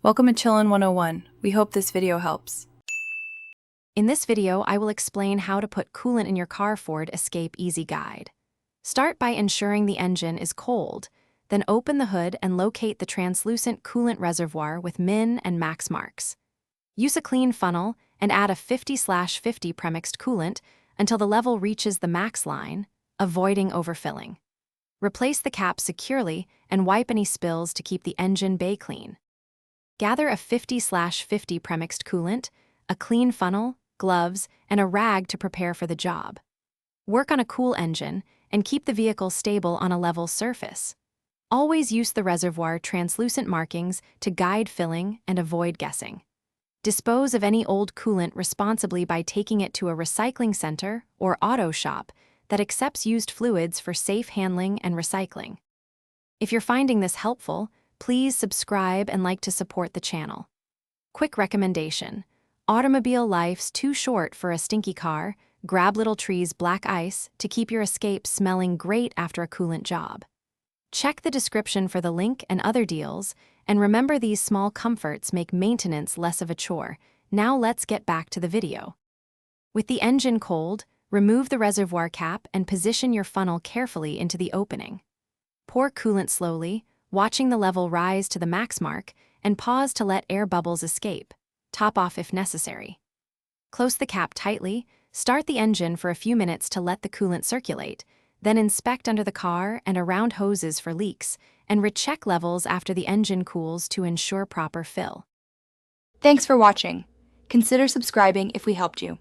Welcome to Chillin' 101. We hope this video helps. In this video, I will explain how to put coolant in your car. Ford Escape Easy Guide. Start by ensuring the engine is cold, then open the hood and locate the translucent coolant reservoir with min and max marks. Use a clean funnel and add a 50/50 premixed coolant until the level reaches the max line, avoiding overfilling. Replace the cap securely and wipe any spills to keep the engine bay clean. Gather a 50/50 premixed coolant, a clean funnel, gloves, and a rag to prepare for the job. Work on a cool engine and keep the vehicle stable on a level surface. Always use the reservoir translucent markings to guide filling and avoid guessing. Dispose of any old coolant responsibly by taking it to a recycling center or auto shop that accepts used fluids for safe handling and recycling. If you're finding this helpful, please subscribe and like to support the channel. Quick recommendation: automobile life's too short for a stinky car. Grab Little Tree's black ice to keep your Escape smelling great after a coolant job. Check the description for the link and other deals, and remember, these small comforts make maintenance less of a chore. Now let's get back to the video. With the engine cold, remove the reservoir cap and position your funnel carefully into the opening. Pour coolant slowly, watching the level rise to the max mark, and pause to let air bubbles escape. Top off if necessary. Close the cap tightly, start the engine for a few minutes to let the coolant circulate, then inspect under the car and around hoses for leaks, and recheck levels after the engine cools to ensure proper fill. Thanks for watching. Consider subscribing if we helped you.